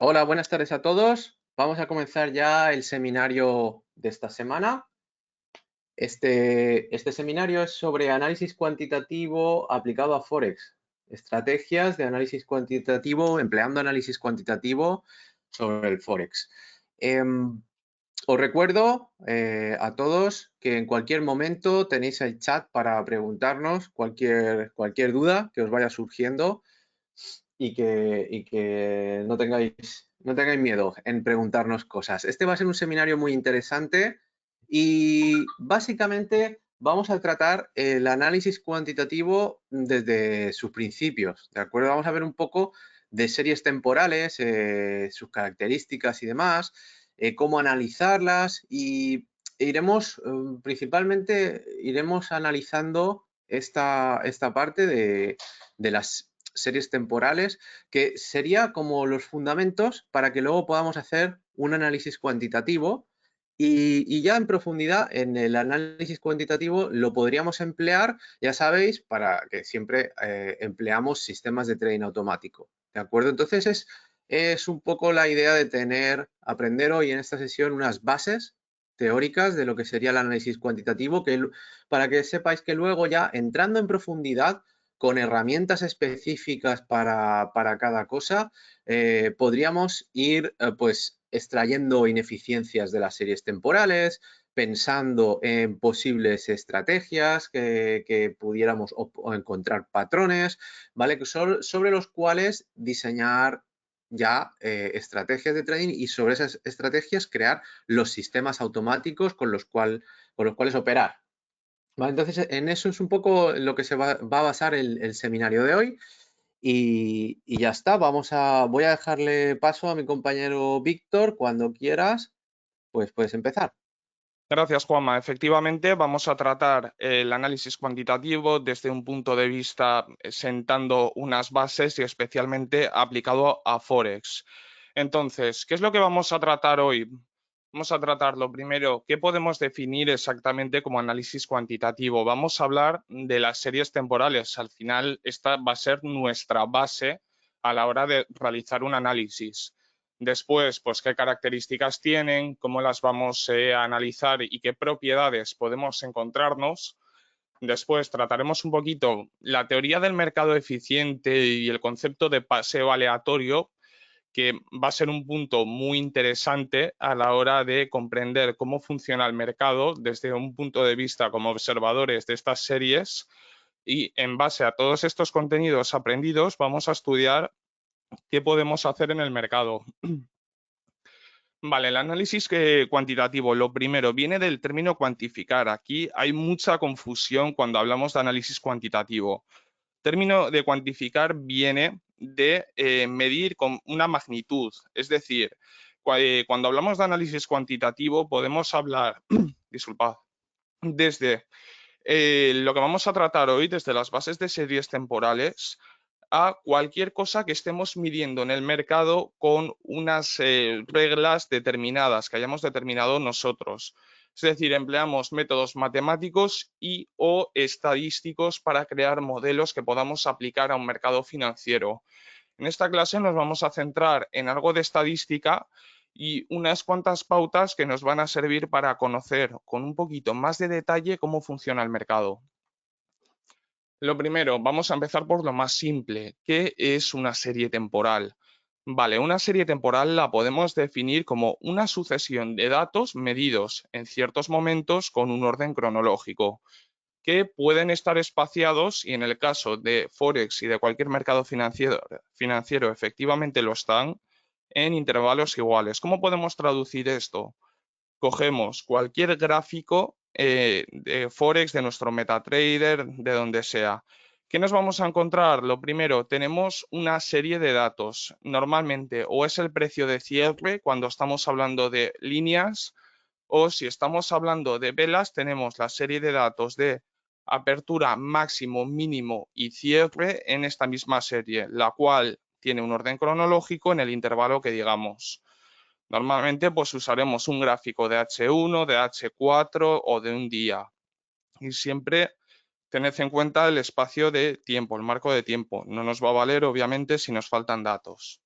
Hola, buenas tardes a todos. Vamos a comenzar ya el seminario de esta semana. Este seminario es sobre análisis cuantitativo aplicado a Forex, estrategias de análisis cuantitativo, empleando análisis cuantitativo sobre el Forex. Os recuerdo a todos que en cualquier momento tenéis el chat para preguntarnos cualquier duda que os vaya surgiendo y que no tengáis miedo en preguntarnos cosas. Este va a ser un seminario muy interesante y básicamente vamos a tratar el análisis cuantitativo desde sus principios, ¿de acuerdo? Vamos a ver un poco de series temporales, sus características y demás, cómo analizarlas y principalmente iremos analizando esta parte de las series temporales, que sería como los fundamentos para que luego podamos hacer un análisis cuantitativo y ya en profundidad en el análisis cuantitativo lo podríamos emplear, ya sabéis, para que siempre empleamos sistemas de trading automático. ¿De acuerdo? Entonces es un poco la idea de aprender hoy en esta sesión unas bases teóricas de lo que sería el análisis cuantitativo, para que sepáis que luego ya entrando en profundidad con herramientas específicas para cada cosa, podríamos ir pues extrayendo ineficiencias de las series temporales, pensando en posibles estrategias que pudiéramos o encontrar patrones, ¿vale? Sobre los cuales diseñar ya estrategias de trading y sobre esas estrategias crear los sistemas automáticos con los cuales operar. Vale, entonces, en eso es un poco lo que se va a basar el seminario de hoy y ya está. Voy a dejarle paso a mi compañero Víctor. Cuando quieras, pues puedes empezar. Gracias, Juanma. Efectivamente, vamos a tratar el análisis cuantitativo desde un punto de vista sentando unas bases y especialmente aplicado a Forex. Entonces, ¿qué es lo que vamos a tratar hoy? Vamos a tratar lo primero, ¿qué podemos definir exactamente como análisis cuantitativo? Vamos a hablar de las series temporales. Al final, esta va a ser nuestra base a la hora de realizar un análisis. Después, pues qué características tienen, cómo las vamos a analizar y qué propiedades podemos encontrarnos. Después trataremos un poquito la teoría del mercado eficiente y el concepto de paseo aleatorio, que va a ser un punto muy interesante a la hora de comprender cómo funciona el mercado desde un punto de vista como observadores de estas series. Y en base a todos estos contenidos aprendidos, vamos a estudiar qué podemos hacer en el mercado. Vale, el análisis cuantitativo, lo primero, viene del término cuantificar. Aquí hay mucha confusión cuando hablamos de análisis cuantitativo. El término de cuantificar viene de medir con una magnitud. Es decir, cuando hablamos de análisis cuantitativo podemos hablar, disculpad, desde lo que vamos a tratar hoy, desde las bases de series temporales a cualquier cosa que estemos midiendo en el mercado con unas reglas determinadas que hayamos determinado nosotros. Es decir, empleamos métodos matemáticos y o estadísticos para crear modelos que podamos aplicar a un mercado financiero. En esta clase nos vamos a centrar en algo de estadística y unas cuantas pautas que nos van a servir para conocer con un poquito más de detalle cómo funciona el mercado. Lo primero, vamos a empezar por lo más simple. ¿Qué es una serie temporal? Vale, una serie temporal la podemos definir como una sucesión de datos medidos en ciertos momentos con un orden cronológico, que pueden estar espaciados, y en el caso de Forex y de cualquier mercado financiero efectivamente lo están, en intervalos iguales. ¿Cómo podemos traducir esto? Cogemos cualquier gráfico de Forex, de nuestro MetaTrader, de donde sea. ¿Qué nos vamos a encontrar? Lo primero, tenemos una serie de datos. Normalmente o es el precio de cierre cuando estamos hablando de líneas o si estamos hablando de velas, tenemos la serie de datos de apertura, máximo, mínimo y cierre en esta misma serie, la cual tiene un orden cronológico en el intervalo que digamos. Normalmente pues usaremos un gráfico de H1, de H4 o de un día. Y siempre tened en cuenta el espacio de tiempo, el marco de tiempo. No nos va a valer obviamente si nos faltan datos.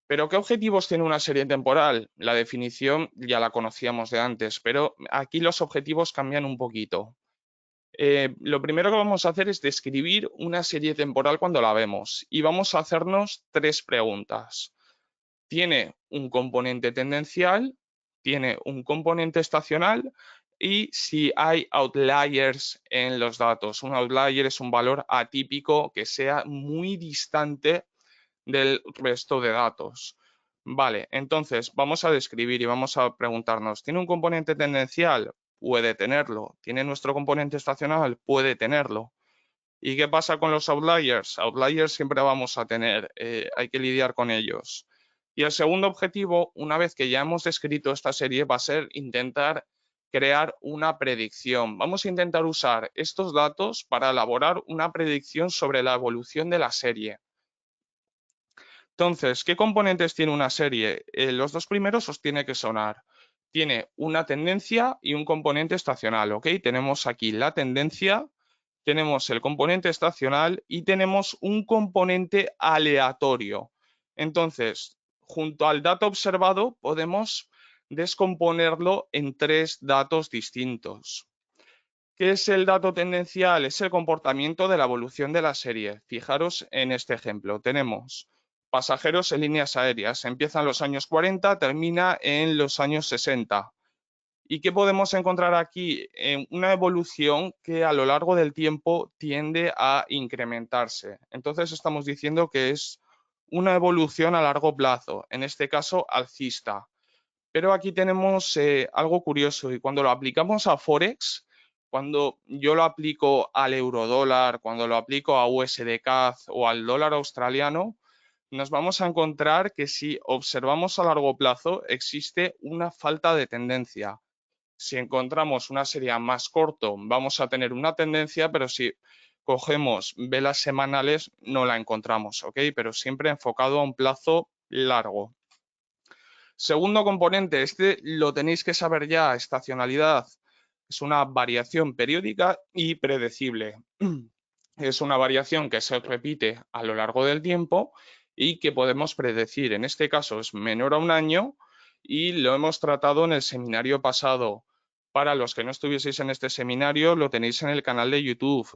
Pero ¿qué objetivos tiene una serie temporal? La definición ya la conocíamos de antes, pero aquí los objetivos cambian un poquito. Lo primero que vamos a hacer es describir una serie temporal cuando la vemos y vamos a hacernos 3 preguntas. ¿Tiene un componente tendencial? ¿Tiene un componente estacional? Y si hay outliers en los datos. Un outlier es un valor atípico que sea muy distante del resto de datos. Vale, entonces vamos a describir y vamos a preguntarnos, ¿tiene un componente tendencial? Puede tenerlo. ¿Tiene nuestro componente estacional? Puede tenerlo. ¿Y qué pasa con los outliers? Outliers siempre vamos a tener, hay que lidiar con ellos. Y el segundo objetivo, una vez que ya hemos descrito esta serie, va a ser intentar crear una predicción. Vamos a intentar usar estos datos para elaborar una predicción sobre la evolución de la serie. Entonces, ¿qué componentes tiene una serie? Los 2 primeros os tiene que sonar. Tiene una tendencia y un componente estacional, ¿ok? Tenemos aquí la tendencia, tenemos el componente estacional y tenemos un componente aleatorio. Entonces, junto al dato observado, podemos descomponerlo en 3 datos distintos. ¿Qué es el dato tendencial? Es el comportamiento de la evolución de la serie. Fijaros en este ejemplo. Tenemos pasajeros en líneas aéreas. Empieza en los años 40, termina en los años 60. ¿Y qué podemos encontrar aquí? Una evolución que a lo largo del tiempo tiende a incrementarse. Entonces estamos diciendo que es una evolución a largo plazo, en este caso alcista. Pero aquí tenemos algo curioso y cuando lo aplicamos a Forex, cuando yo lo aplico al eurodólar, cuando lo aplico a USD-CAD o al dólar australiano, nos vamos a encontrar que si observamos a largo plazo existe una falta de tendencia. Si encontramos una serie a más corto, vamos a tener una tendencia, pero si cogemos velas semanales no la encontramos, ¿ok? Pero siempre enfocado a un plazo largo. Segundo componente, este lo tenéis que saber ya, estacionalidad. Es una variación periódica y predecible. Es una variación que se repite a lo largo del tiempo y que podemos predecir. En este caso es menor a un año y lo hemos tratado en el seminario pasado. Para los que no estuvieseis en este seminario, lo tenéis en el canal de YouTube.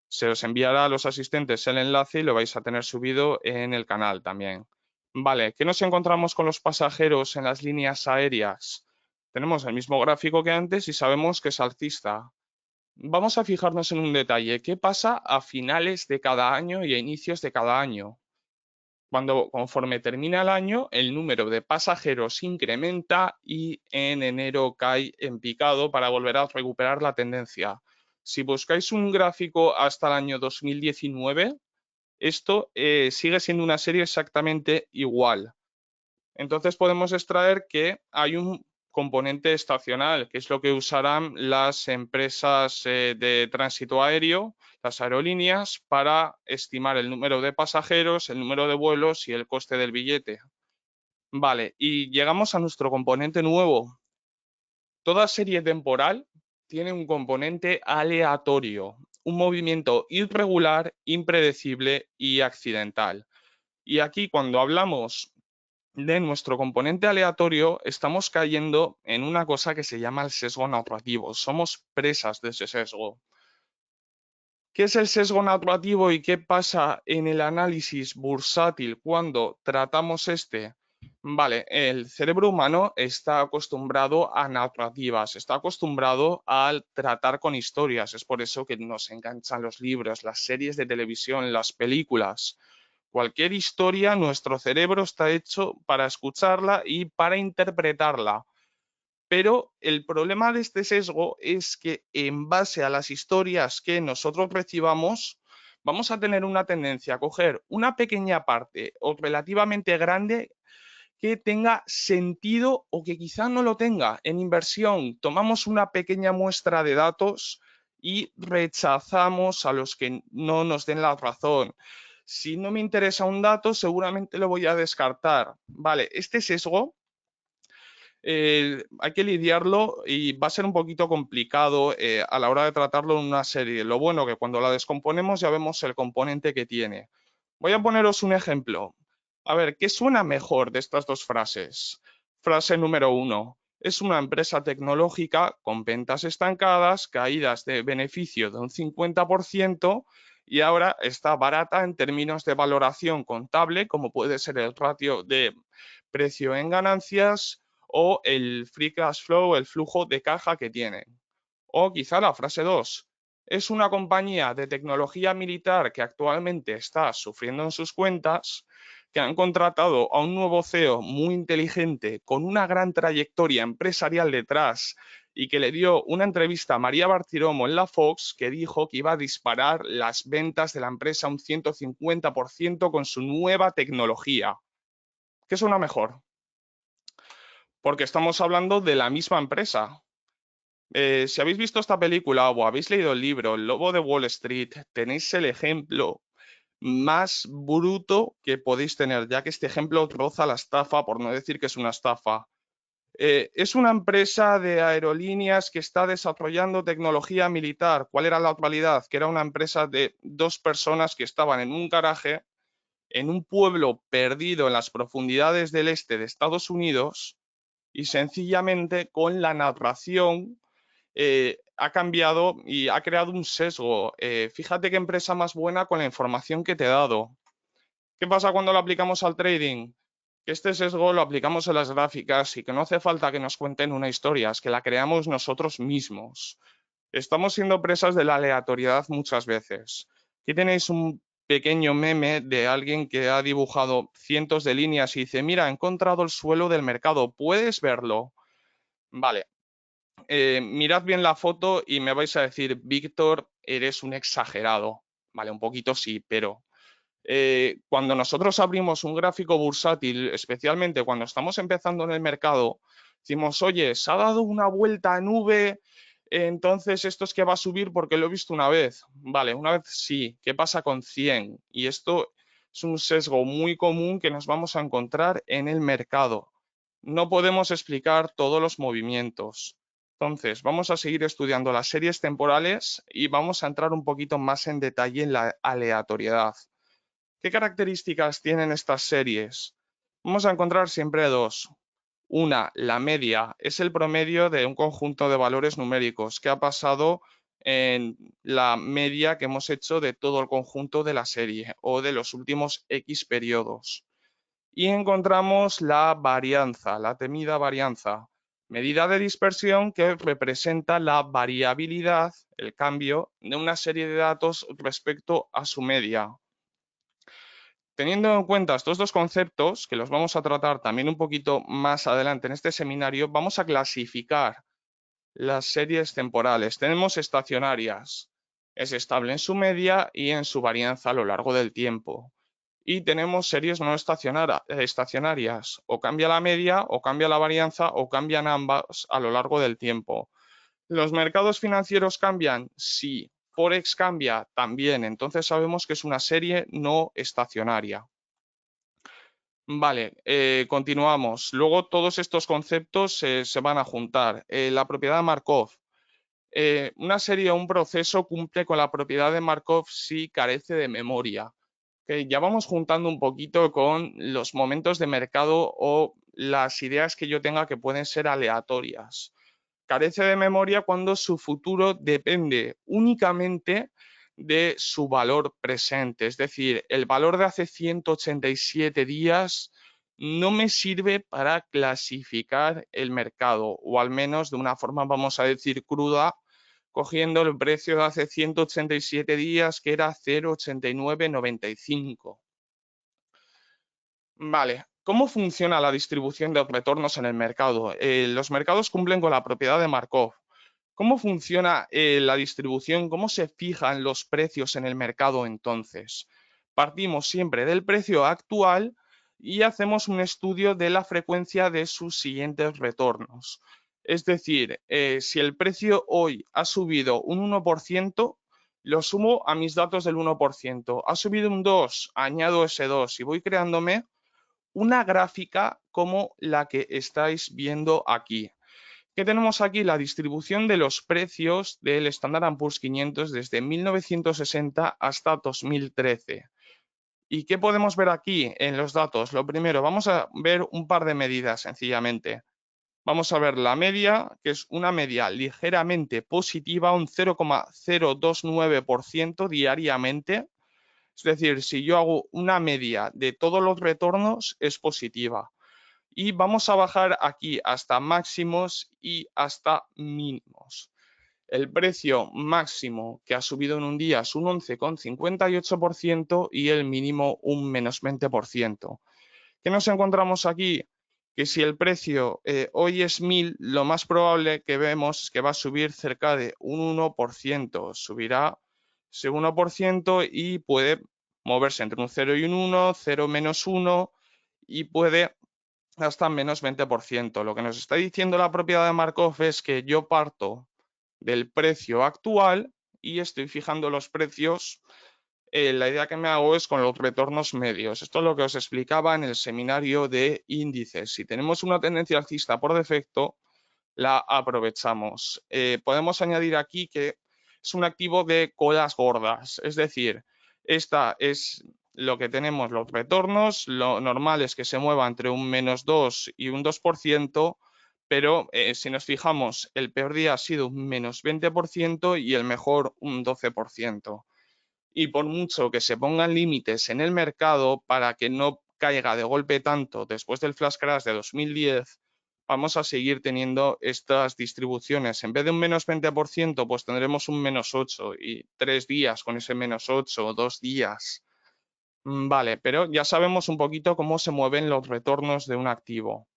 Se os enviará a los asistentes el enlace y lo vais a tener subido en el canal también. Vale, ¿qué nos encontramos con los pasajeros en las líneas aéreas? Tenemos el mismo gráfico que antes y sabemos que es alcista. Vamos a fijarnos en un detalle. ¿Qué pasa a finales de cada año y a inicios de cada año? Conforme termina el año, el número de pasajeros incrementa y en enero cae en picado para volver a recuperar la tendencia. Si buscáis un gráfico hasta el año 2019, esto sigue siendo una serie exactamente igual. Entonces podemos extraer que hay un componente estacional, que es lo que usarán las empresas de tránsito aéreo, las aerolíneas, para estimar el número de pasajeros, el número de vuelos y el coste del billete. Vale, y llegamos a nuestro componente nuevo. Toda serie temporal tiene un componente aleatorio, un movimiento irregular, impredecible y accidental. Y aquí cuando hablamos de nuestro componente aleatorio, estamos cayendo en una cosa que se llama el sesgo narrativo. Somos presas de ese sesgo. ¿Qué es el sesgo narrativo y qué pasa en el análisis bursátil cuando tratamos este? Vale, el cerebro humano está acostumbrado a narrativas, está acostumbrado al tratar con historias. Es por eso que nos enganchan los libros, las series de televisión, las películas. Cualquier historia, nuestro cerebro está hecho para escucharla y para interpretarla. Pero el problema de este sesgo es que en base a las historias que nosotros recibamos, vamos a tener una tendencia a coger una pequeña parte o relativamente grande que tenga sentido o que quizá no lo tenga. En inversión, tomamos una pequeña muestra de datos y rechazamos a los que no nos den la razón. Si no me interesa un dato, seguramente lo voy a descartar. Vale, este sesgo hay que lidiarlo y va a ser un poquito complicado a la hora de tratarlo en una serie. Lo bueno que cuando la descomponemos ya vemos el componente que tiene. Voy a poneros un ejemplo. A ver, ¿qué suena mejor de estas dos frases? Frase número 1. Es una empresa tecnológica con ventas estancadas, caídas de beneficio de un 50% y ahora está barata en términos de valoración contable, como puede ser el ratio de precio en ganancias o el free cash flow, el flujo de caja que tiene. O quizá la frase 2. Es una compañía de tecnología militar que actualmente está sufriendo en sus cuentas, que han contratado a un nuevo CEO muy inteligente, con una gran trayectoria empresarial detrás, y que le dio una entrevista a María Bartiromo en la Fox, que dijo que iba a disparar las ventas de la empresa un 150% con su nueva tecnología. ¿Qué suena mejor? Porque estamos hablando de la misma empresa. Si habéis visto esta película o habéis leído el libro El Lobo de Wall Street, tenéis el ejemplo más bruto que podéis tener, ya que este ejemplo roza la estafa, por no decir que es una estafa. Es una empresa de aerolíneas que está desarrollando tecnología militar. ¿Cuál era la actualidad? Que era una empresa de dos personas que estaban en un garaje en un pueblo perdido en las profundidades del este de Estados Unidos y sencillamente con la narración ha cambiado y ha creado un sesgo. Fíjate qué empresa más buena con la información que te he dado. ¿Qué pasa cuando lo aplicamos al trading? Que este sesgo lo aplicamos en las gráficas y que no hace falta que nos cuenten una historia, es que la creamos nosotros mismos. Estamos siendo presas de la aleatoriedad muchas veces. Aquí tenéis un pequeño meme de alguien que ha dibujado cientos de líneas y dice, mira, he encontrado el suelo del mercado, ¿puedes verlo? Vale, mirad bien la foto y me vais a decir, Víctor, eres un exagerado. Vale, un poquito sí, pero cuando nosotros abrimos un gráfico bursátil, especialmente cuando estamos empezando en el mercado, decimos, oye, se ha dado una vuelta en V, entonces esto es que va a subir porque lo he visto una vez. Vale, una vez sí. ¿Qué pasa con 100? Y esto es un sesgo muy común que nos vamos a encontrar en el mercado. No podemos explicar todos los movimientos. Entonces, vamos a seguir estudiando las series temporales y vamos a entrar un poquito más en detalle en la aleatoriedad. ¿Qué características tienen estas series? Vamos a encontrar siempre dos. Una, la media, es el promedio de un conjunto de valores numéricos que ha pasado en la media que hemos hecho de todo el conjunto de la serie o de los últimos X periodos. Y encontramos la varianza, la temida varianza, medida de dispersión que representa la variabilidad, el cambio de una serie de datos respecto a su media. Teniendo en cuenta estos dos conceptos, que los vamos a tratar también un poquito más adelante en este seminario, vamos a clasificar las series temporales. Tenemos estacionarias, es estable en su media y en su varianza a lo largo del tiempo. Y tenemos series no estacionarias, o cambia la media, o cambia la varianza, o cambian ambas a lo largo del tiempo. ¿Los mercados financieros cambian? Sí. Forex cambia también. Entonces sabemos que es una serie no estacionaria. Vale, continuamos. Luego todos estos conceptos se van a juntar. La propiedad de Markov. Una serie o un proceso cumple con la propiedad de Markov si carece de memoria. Ya vamos juntando un poquito con los momentos de mercado o las ideas que yo tenga que pueden ser aleatorias. Carece de memoria cuando su futuro depende únicamente de su valor presente. Es decir, el valor de hace 187 días no me sirve para clasificar el mercado, o al menos de una forma, vamos a decir, cruda, cogiendo el precio de hace 187 días, que era 0,8995. Vale, ¿cómo funciona la distribución de retornos en el mercado? Los mercados cumplen con la propiedad de Markov. ¿Cómo funciona la distribución? ¿Cómo se fijan los precios en el mercado entonces? Partimos siempre del precio actual y hacemos un estudio de la frecuencia de sus siguientes retornos. Es decir, si el precio hoy ha subido un 1%, lo sumo a mis datos del 1%. Ha subido un 2%, añado ese 2 y voy creándome una gráfica como la que estáis viendo aquí. ¿Qué tenemos aquí? La distribución de los precios del Standard & Poor's 500 desde 1960 hasta 2013. ¿Y qué podemos ver aquí en los datos? Lo primero, vamos a ver un par de medidas sencillamente. Vamos a ver la media, que es una media ligeramente positiva, un 0,029% diariamente. Es decir, si yo hago una media de todos los retornos, es positiva. Y vamos a bajar aquí hasta máximos y hasta mínimos. El precio máximo que ha subido en un día es un 11,58% y el mínimo un menos 20%. ¿Qué nos encontramos aquí? Que si el precio hoy es 1.000, lo más probable que vemos es que va a subir cerca de un 1%. Subirá ese 1% y puede moverse entre un 0 y un 1, 0 menos 1 y puede hasta menos 20%. Lo que nos está diciendo la propiedad de Markov es que yo parto del precio actual y estoy fijando los precios. La idea que me hago es con los retornos medios. Esto es lo que os explicaba en el seminario de índices. Si tenemos una tendencia alcista por defecto, la aprovechamos. Podemos añadir aquí que es un activo de colas gordas, es decir, esta es lo que tenemos los retornos, lo normal es que se mueva entre un menos 2 y un 2%, pero si nos fijamos, el peor día ha sido un menos 20% y el mejor un 12%. Y por mucho que se pongan límites en el mercado para que no caiga de golpe tanto después del flash crash de 2010, vamos a seguir teniendo estas distribuciones. En vez de un menos 20%, pues tendremos un menos 8 y 3 días con ese menos 8 o 2 días. Vale, pero ya sabemos un poquito cómo se mueven los retornos de un activo.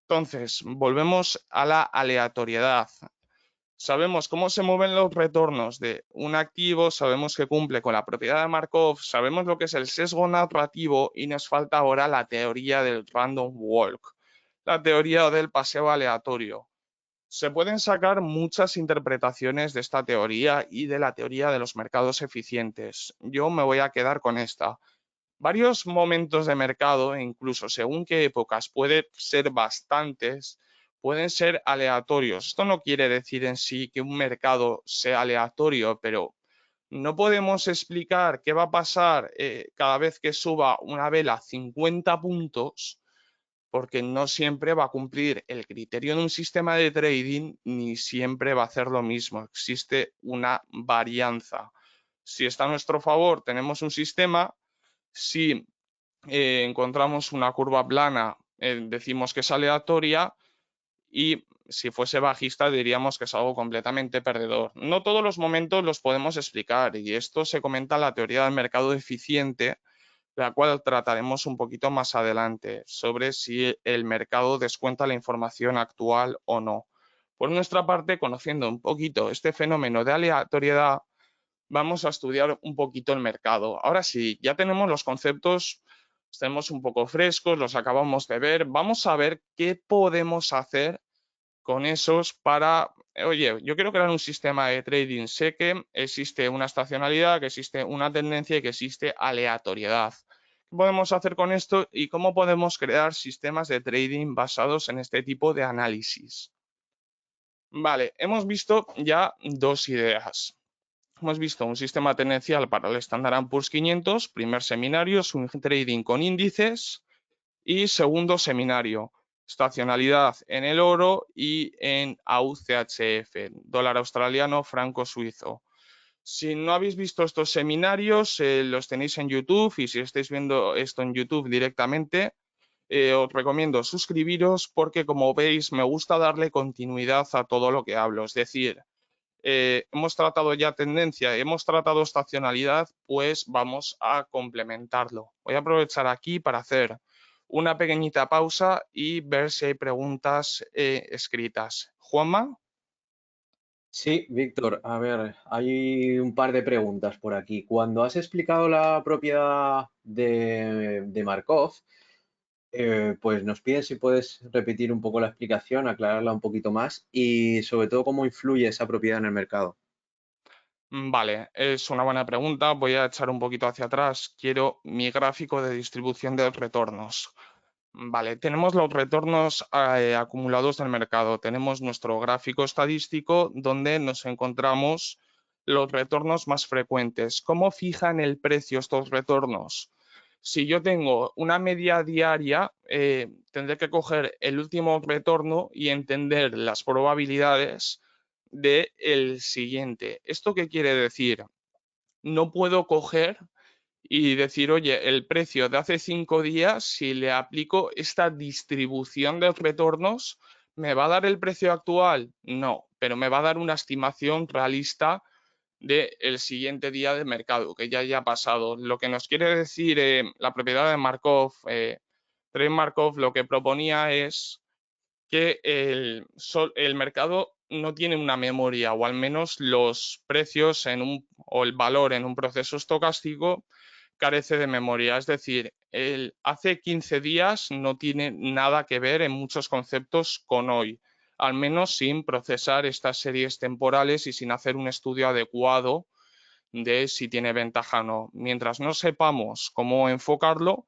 Entonces, volvemos a la aleatoriedad. Sabemos cómo se mueven los retornos de un activo, sabemos que cumple con la propiedad de Markov, sabemos lo que es el sesgo narrativo y nos falta ahora la teoría del random walk, la teoría del paseo aleatorio. Se pueden sacar muchas interpretaciones de esta teoría y de la teoría de los mercados eficientes. Yo me voy a quedar con esta. Varios momentos de mercado, e incluso según qué épocas, puede ser bastantes, pueden ser aleatorios. Esto no quiere decir en sí que un mercado sea aleatorio, pero no podemos explicar qué va a pasar cada vez que suba una vela 50 puntos, porque no siempre va a cumplir el criterio de un sistema de trading, ni siempre va a hacer lo mismo. Existe una varianza. Si está a nuestro favor, tenemos un sistema. Si encontramos una curva plana, decimos que es aleatoria, y si fuese bajista diríamos que es algo completamente perdedor. No todos los momentos los podemos explicar y esto se comenta en la teoría del mercado eficiente, la cual trataremos un poquito más adelante sobre si el mercado descuenta la información actual o no. Por nuestra parte, conociendo un poquito este fenómeno de aleatoriedad, vamos a estudiar un poquito el mercado. Ahora sí, ya tenemos los conceptos, estamos un poco frescos, los acabamos de ver. Vamos a ver qué podemos hacer con esos para, oye, yo quiero crear un sistema de trading. Sé que existe una estacionalidad, que existe una tendencia y que existe aleatoriedad. ¿Qué podemos hacer con esto y cómo podemos crear sistemas de trading basados en este tipo de análisis? Vale, hemos visto ya dos ideas. Hemos visto un sistema tendencial para el Standard & Poor's 500, primer seminario, swing trading con índices, y segundo seminario, estacionalidad en el oro y en AUCHF, dólar australiano, franco suizo. Si no habéis visto estos seminarios, los tenéis en YouTube y si estáis viendo esto en YouTube directamente, os recomiendo suscribiros porque como veis me gusta darle continuidad a todo lo que hablo, es decir, hemos tratado ya tendencia, hemos tratado estacionalidad, pues vamos a complementarlo. Voy a aprovechar aquí para hacer una pequeñita pausa y ver si hay preguntas escritas. Juanma. Sí, Víctor, a ver, hay un par de preguntas por aquí. Cuando has explicado la propiedad de Markov, pues nos piden si puedes repetir un poco la explicación, aclararla un poquito más y sobre todo cómo influye esa propiedad en el mercado. Vale, es una buena pregunta. Voy a echar un poquito hacia atrás. Quiero mi gráfico de distribución de retornos. Vale, tenemos los retornos acumulados del mercado. Tenemos nuestro gráfico estadístico donde nos encontramos los retornos más frecuentes. ¿Cómo fijan el precio estos retornos? Si yo tengo una media diaria, tendré que coger el último retorno y entender las probabilidades del siguiente. ¿Esto qué quiere decir? No puedo coger y decir, oye, el precio de hace 5 días, si le aplico esta distribución de retornos, ¿me va a dar el precio actual? No, pero me va a dar una estimación realista del siguiente día de mercado, que ya haya pasado. Lo que nos quiere decir la propiedad de Markov, Trade Markov, lo que proponía es que el mercado no tiene una memoria, o al menos los precios o el valor en un proceso estocástico carece de memoria. Es decir, hace 15 días no tiene nada que ver en muchos conceptos con hoy, al menos sin procesar estas series temporales y sin hacer un estudio adecuado de si tiene ventaja o no. Mientras no sepamos cómo enfocarlo,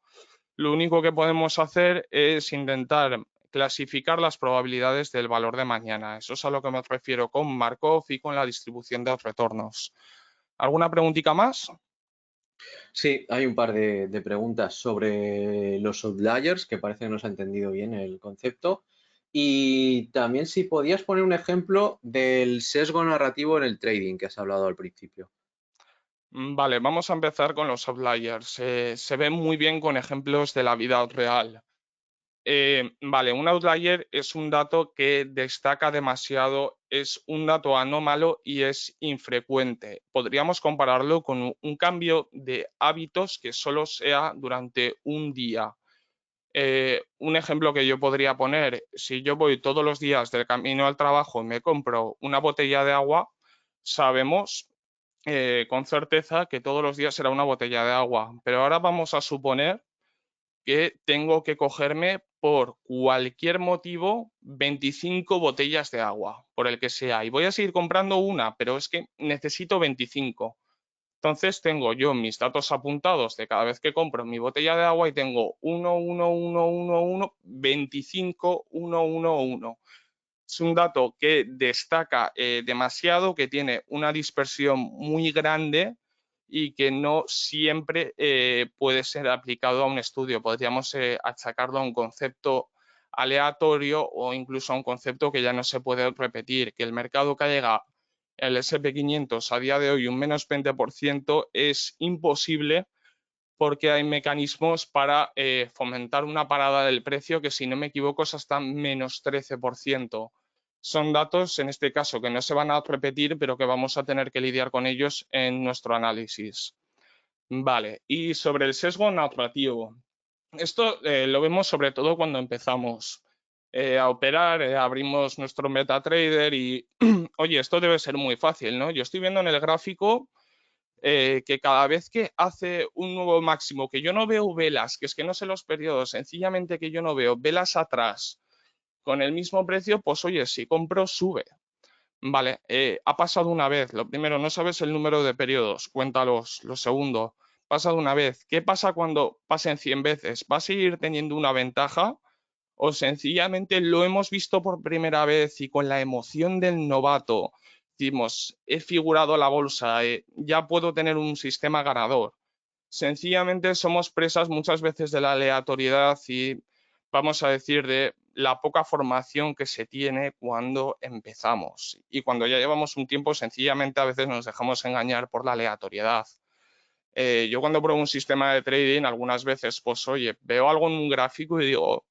lo único que podemos hacer es intentar clasificar las probabilidades del valor de mañana. Eso es a lo que me refiero con Markov y con la distribución de retornos. ¿Alguna preguntita más? Sí, hay un par de preguntas sobre los outliers, que parece que no se ha entendido bien el concepto. Y también si podías poner un ejemplo del sesgo narrativo en el trading que has hablado al principio. Vale, vamos a empezar con los outliers. Se ven muy bien con ejemplos de la vida real. Vale, un outlier es un dato que destaca demasiado, es un dato anómalo y es infrecuente. Podríamos compararlo con un cambio de hábitos que solo sea durante un día. Un ejemplo que yo podría poner, si yo voy todos los días del camino al trabajo y me compro una botella de agua, sabemos con certeza que todos los días será una botella de agua. Pero ahora vamos a suponer que tengo que cogerme por cualquier motivo 25 botellas de agua, por el que sea, y voy a seguir comprando una, pero es que necesito 25. Entonces tengo yo mis datos apuntados de cada vez que compro mi botella de agua y tengo 1, 1, 1, 1, 1, 25, 1, 1, 1. Es un dato que destaca demasiado, que tiene una dispersión muy grande y que no siempre puede ser aplicado a un estudio. Podríamos achacarlo a un concepto aleatorio o incluso a un concepto que ya no se puede repetir, que el mercado caiga el SP500 a día de hoy un menos 20% es imposible porque hay mecanismos para fomentar una parada del precio que, si no me equivoco, es hasta menos 13%. Son datos, en este caso, que no se van a repetir, pero que vamos a tener que lidiar con ellos en nuestro análisis. Vale, y sobre el sesgo narrativo. Esto lo vemos sobre todo cuando empezamos a operar, abrimos nuestro MetaTrader y, oye, esto debe ser muy fácil, ¿no? Yo estoy viendo en el gráfico que cada vez que hace un nuevo máximo, que yo no veo velas, que es que no sé los periodos, sencillamente que yo no veo velas atrás con el mismo precio, pues oye, si compro, sube. Vale, ha pasado una vez. Lo primero, no sabes el número de periodos, cuéntalos. Lo segundo, pasado una vez. ¿Qué pasa cuando pasen 100 veces? ¿Va a seguir teniendo una ventaja? ¿O sencillamente lo hemos visto por primera vez y con la emoción del novato decimos, he figurado la bolsa, ya puedo tener un sistema ganador? Sencillamente somos presas muchas veces de la aleatoriedad y, vamos a decir, de la poca formación que se tiene cuando empezamos. Y cuando ya llevamos un tiempo, sencillamente a veces nos dejamos engañar por la aleatoriedad. Yo cuando pruebo un sistema de trading, algunas veces, pues oye, veo algo en un gráfico y digo,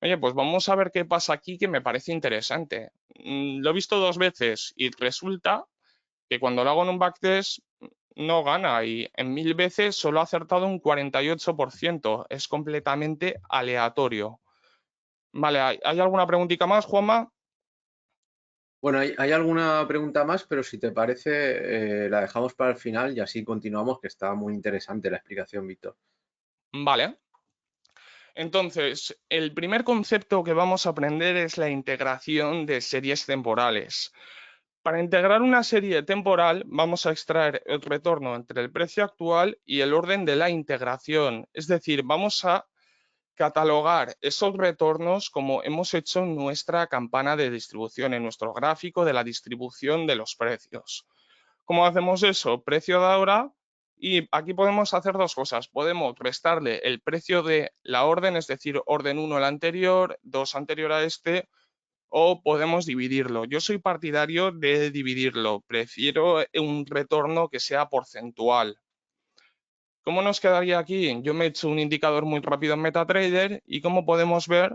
oye, pues vamos a ver qué pasa aquí que me parece interesante. Lo he visto 2 veces y resulta que cuando lo hago en un backtest no gana y en 1000 veces solo ha acertado un 48%. Es completamente aleatorio. Vale, ¿hay alguna preguntita más, Juanma? Bueno, hay alguna pregunta más, pero si te parece, la dejamos para el final y así continuamos, que está muy interesante la explicación, Víctor. Vale. Entonces, el primer concepto que vamos a aprender es la integración de series temporales. Para integrar una serie temporal, vamos a extraer el retorno entre el precio actual y el orden de la integración. Es decir, vamos a catalogar esos retornos como hemos hecho en nuestra campana de distribución, en nuestro gráfico de la distribución de los precios. ¿Cómo hacemos eso? Precio de ahora Y aquí podemos hacer dos cosas. Podemos restarle el precio de la orden, es decir, orden 1 el anterior, 2 anterior a este, o podemos dividirlo. Yo soy partidario de dividirlo. Prefiero un retorno que sea porcentual. ¿Cómo nos quedaría aquí? Yo me he hecho un indicador muy rápido en MetaTrader y como podemos ver,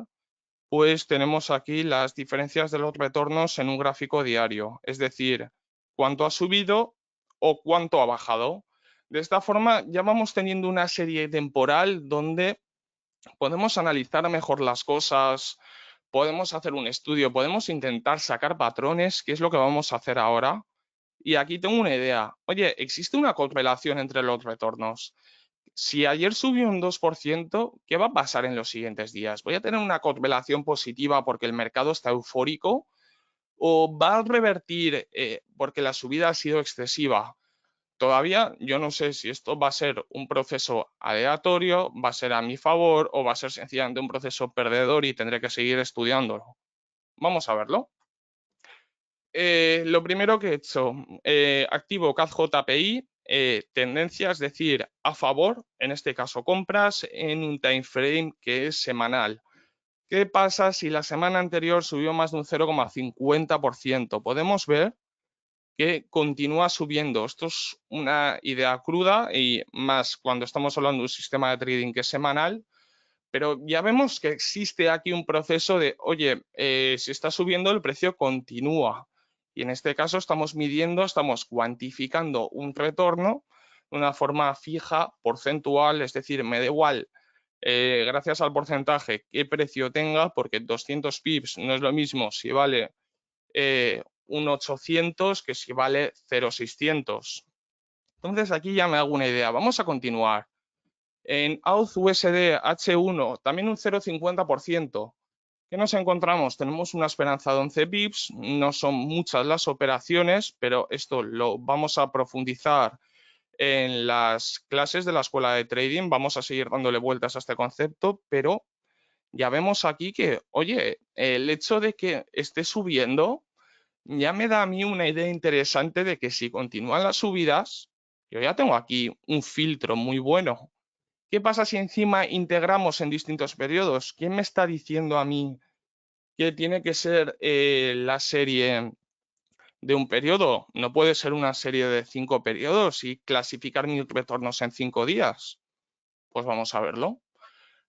pues tenemos aquí las diferencias de los retornos en un gráfico diario, es decir, cuánto ha subido o cuánto ha bajado. De esta forma ya vamos teniendo una serie temporal donde podemos analizar mejor las cosas, podemos hacer un estudio, podemos intentar sacar patrones, que es lo que vamos a hacer ahora. Y aquí tengo una idea. Oye, ¿existe una correlación entre los retornos? Si ayer subió un 2%, ¿qué va a pasar en los siguientes días? ¿Voy a tener una correlación positiva porque el mercado está eufórico? ¿O va a revertir porque la subida ha sido excesiva? Todavía yo no sé si esto va a ser un proceso aleatorio, va a ser a mi favor o va a ser sencillamente un proceso perdedor y tendré que seguir estudiándolo. Vamos a verlo. Lo primero que he hecho, activo CAD-JPI, tendencia, es decir, a favor, en este caso compras, en un time frame que es semanal. ¿Qué pasa si la semana anterior subió más de un 0,50%? Podemos ver que continúa subiendo. Esto es una idea cruda y más cuando estamos hablando de un sistema de trading que es semanal, pero ya vemos que existe aquí un proceso de, oye, si está subiendo el precio continúa. Y en este caso estamos midiendo, estamos cuantificando un retorno de una forma fija, porcentual, es decir, me da igual, gracias al porcentaje, qué precio tenga, porque 200 pips no es lo mismo si vale un 800 que si vale 0,600. Entonces aquí ya me hago una idea. Vamos a continuar. En AUD USD H1 también un 0,50%. ¿Qué nos encontramos? Tenemos una esperanza de 11 pips, no son muchas las operaciones, pero esto lo vamos a profundizar en las clases de la escuela de trading, vamos a seguir dándole vueltas a este concepto, pero ya vemos aquí que, oye, el hecho de que esté subiendo ya me da a mí una idea interesante de que si continúan las subidas, yo ya tengo aquí un filtro muy bueno. ¿Qué pasa si encima integramos en distintos periodos? ¿Quién me está diciendo a mí que tiene que ser la serie de un periodo? No puede ser una serie de 5 periodos y clasificar mis retornos en 5 días. Pues vamos a verlo.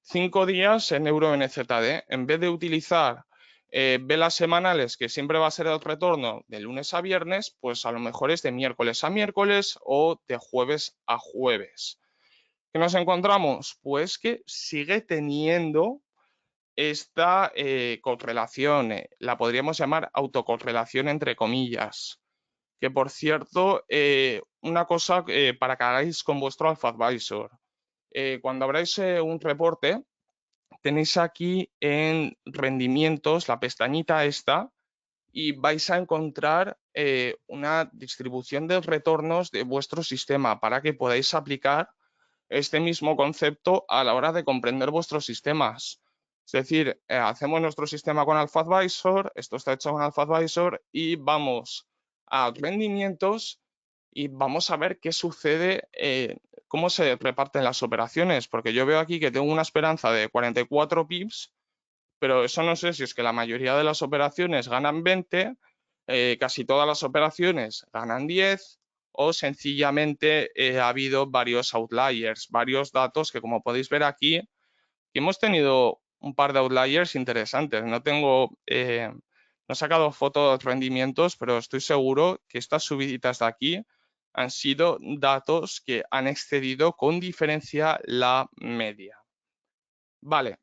5 días en EURO-NZD. En vez de utilizar velas semanales, que siempre va a ser el retorno de lunes a viernes, pues a lo mejor es de miércoles a miércoles o de jueves a jueves. ¿Qué nos encontramos? Pues que sigue teniendo esta correlación, la podríamos llamar autocorrelación entre comillas. Que por cierto, una cosa para que hagáis con vuestro Alpha Advisor. Cuando abráis un reporte, tenéis aquí en rendimientos la pestañita esta y vais a encontrar una distribución de retornos de vuestro sistema para que podáis aplicar este mismo concepto a la hora de comprender vuestros sistemas. Es decir, hacemos nuestro sistema con Alpha Advisor, esto está hecho con Alpha Advisor y vamos a rendimientos y vamos a ver qué sucede, cómo se reparten las operaciones, porque yo veo aquí que tengo una esperanza de 44 pips, pero eso no sé si es que la mayoría de las operaciones ganan 20, casi todas las operaciones ganan 10 o sencillamente ha habido varios outliers, varios datos que como podéis ver aquí, hemos tenido un par de outliers interesantes. No tengo, no he sacado fotos de rendimientos, pero estoy seguro que estas subiditas de aquí han sido datos que han excedido con diferencia la media. Vale.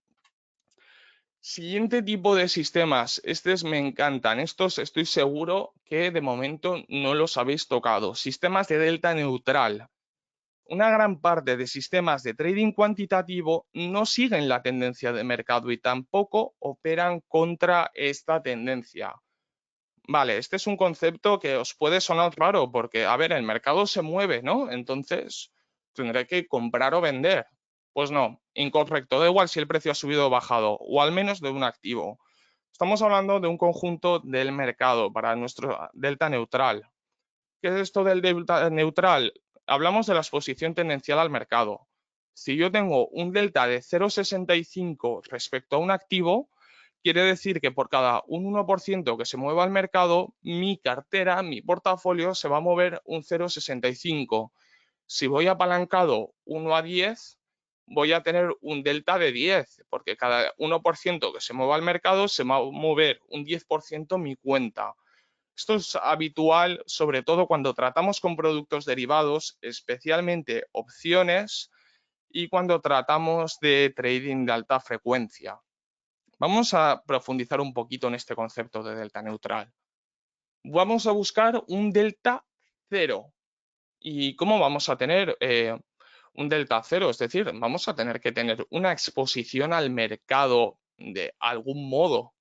Siguiente tipo de sistemas, estos me encantan, estos estoy seguro que de momento no los habéis tocado. Sistemas de delta neutral. Una gran parte de sistemas de trading cuantitativo no siguen la tendencia de mercado y tampoco operan contra esta tendencia. Vale, este es un concepto que os puede sonar raro porque, a ver, el mercado se mueve, ¿no? Entonces, tendré que comprar o vender. Pues no, incorrecto. Da igual si el precio ha subido o bajado, o al menos de un activo. Estamos hablando de un conjunto del mercado para nuestro delta neutral. ¿Qué es esto del delta neutral? hablamos de la exposición tendencial al mercado. Si yo tengo un delta de 0,65 respecto a un activo, quiere decir que por cada un 1% que se mueva al mercado, mi cartera, mi portafolio se va a mover un 0,65. Si voy apalancado 1 a 10, voy a tener un delta de 10, porque cada 1% que se mueva al mercado se va a mover un 10% mi cuenta. Esto es habitual, sobre todo cuando tratamos con productos derivados, especialmente opciones, y cuando tratamos de trading de alta frecuencia. Vamos a profundizar un poquito en este concepto de delta neutral. Vamos a buscar un delta cero. ¿Y cómo vamos a tener un delta cero? Es decir, vamos a tener que tener una exposición al mercado de algún modo.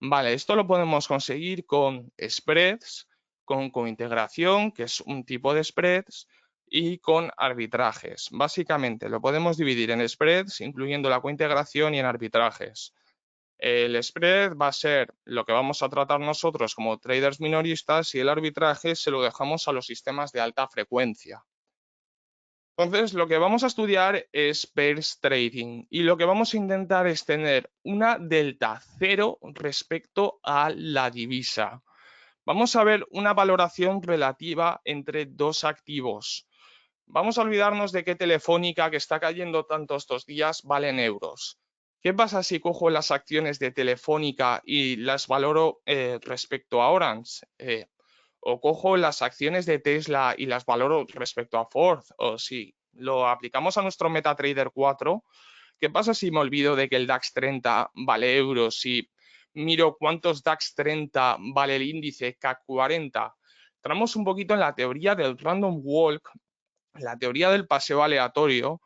Vale, esto lo podemos conseguir con spreads, con cointegración, que es un tipo de spreads, y con arbitrajes. Básicamente lo podemos dividir en spreads, incluyendo la cointegración, y en arbitrajes. El spread va a ser lo que vamos a tratar nosotros como traders minoristas y el arbitraje se lo dejamos a los sistemas de alta frecuencia. Entonces, lo que vamos a estudiar es pairs trading y lo que vamos a intentar es tener una delta cero respecto a la divisa. Vamos a ver una valoración relativa entre dos activos. Vamos a olvidarnos de que Telefónica, que está cayendo tanto estos días, vale en euros. ¿Qué pasa si cojo las acciones de Telefónica y las valoro respecto a Orange? O cojo las acciones de Tesla y las valoro respecto a Ford. O si lo aplicamos a nuestro MetaTrader 4, ¿qué pasa si me olvido de que el DAX 30 vale euros? Si miro cuántos DAX 30 vale el índice CAC 40. Entramos un poquito en la teoría del random walk, la teoría del paseo aleatorio,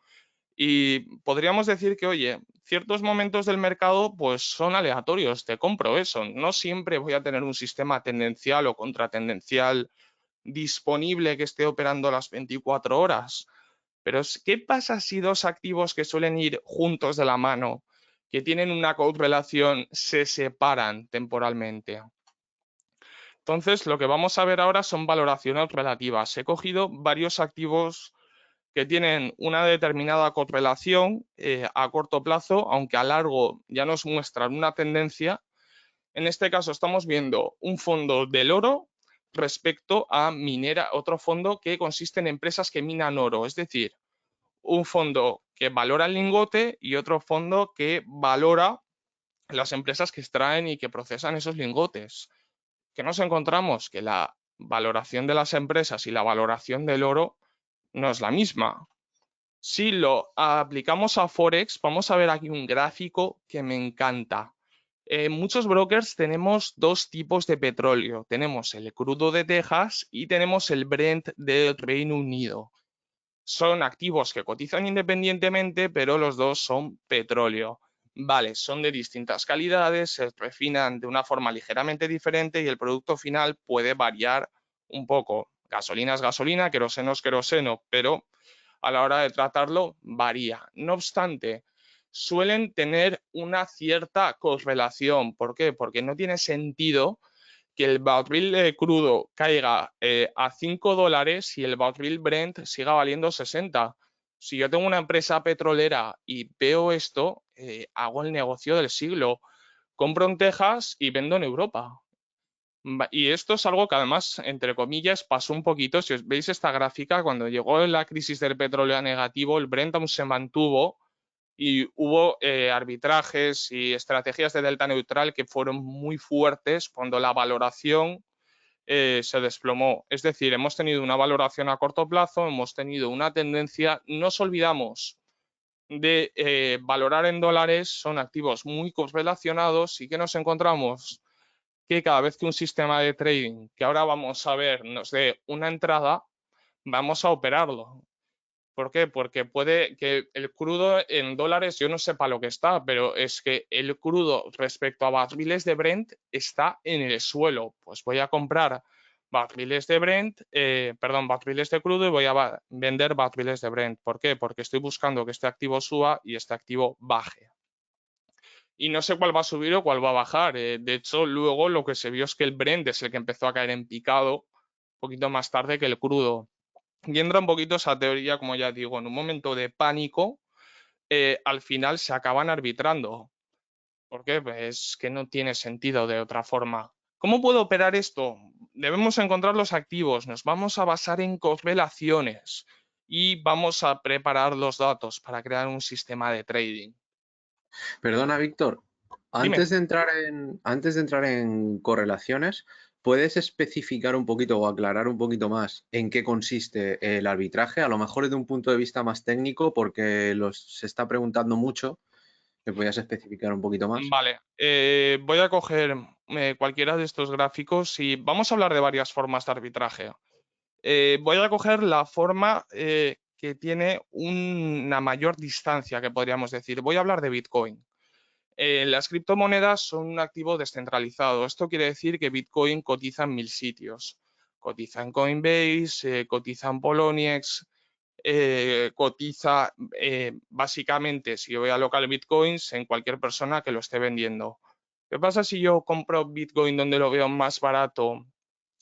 y podríamos decir que, oye, ciertos momentos del mercado pues son aleatorios, te compro eso. No siempre voy a tener un sistema tendencial o contratendencial disponible que esté operando las 24 horas. Pero, ¿qué pasa si dos activos que suelen ir juntos de la mano, que tienen una correlación, se separan temporalmente? Entonces, lo que vamos a ver ahora son valoraciones relativas. He cogido varios activos que tienen una determinada correlación a corto plazo, aunque a largo ya nos muestran una tendencia. En este caso estamos viendo un fondo del oro respecto a otro fondo que consiste en empresas que minan oro, es decir, un fondo que valora el lingote y otro fondo que valora las empresas que extraen y que procesan esos lingotes. ¿Qué nos encontramos? Que la valoración de las empresas y la valoración del oro no es la misma. Si lo aplicamos a Forex, vamos a ver aquí un gráfico que me encanta. En muchos brokers tenemos dos tipos de petróleo. Tenemos el crudo de Texas y tenemos el Brent del Reino Unido. Son activos que cotizan independientemente, pero los dos son petróleo. Vale, son de distintas calidades, se refinan de una forma ligeramente diferente y el producto final puede variar un poco. Gasolina es gasolina, queroseno es queroseno, pero a la hora de tratarlo varía. No obstante, suelen tener una cierta correlación. ¿Por qué? Porque no tiene sentido que el barril crudo caiga a $5 y el barril Brent siga valiendo 60. Si yo tengo una empresa petrolera y veo esto, hago el negocio del siglo. Compro en Texas y vendo en Europa. Y esto es algo que además, entre comillas, pasó un poquito. Si os veis esta gráfica, cuando llegó la crisis del petróleo a negativo, el Brent aún se mantuvo y hubo arbitrajes y estrategias de delta neutral que fueron muy fuertes cuando la valoración se desplomó. Es decir, hemos tenido una valoración a corto plazo, hemos tenido una tendencia, no nos olvidamos de valorar en dólares, son activos muy correlacionados y que nos encontramos que cada vez que un sistema de trading, que ahora vamos a ver, nos dé una entrada, vamos a operarlo. ¿Por qué? Porque puede que el crudo en dólares yo no sepa lo que está, pero es que el crudo respecto a barriles de Brent está en el suelo. Pues voy a comprar barriles de Brent, barriles de crudo y voy a vender barriles de Brent. ¿Por qué? Porque estoy buscando que este activo suba y este activo baje. Y no sé cuál va a subir o cuál va a bajar. De hecho, luego lo que se vio es que el Brent es el que empezó a caer en picado un poquito más tarde que el crudo. Y entra un poquito esa teoría, como ya digo, en un momento de pánico, al final se acaban arbitrando. ¿Por qué? Pues es que no tiene sentido de otra forma. ¿Cómo puedo operar esto? Debemos encontrar los activos, nos vamos a basar en correlaciones y vamos a preparar los datos para crear un sistema de trading. Perdona, Víctor, Dime. antes de entrar en correlaciones, ¿puedes especificar un poquito o aclarar un poquito más en qué consiste el arbitraje? A lo mejor desde un punto de vista más técnico, porque se está preguntando mucho. ¿Me podías especificar un poquito más? Vale, voy a coger cualquiera de estos gráficos y vamos a hablar de varias formas de arbitraje. Voy a coger la forma que tiene una mayor distancia, que podríamos decir. Voy a hablar de Bitcoin. Las criptomonedas son un activo descentralizado. Esto quiere decir que Bitcoin cotiza en 1000 sitios. Cotiza en Coinbase, cotiza en Poloniex, cotiza básicamente, si yo voy a local Bitcoins, en cualquier persona que lo esté vendiendo. ¿Qué pasa si yo compro Bitcoin donde lo veo más barato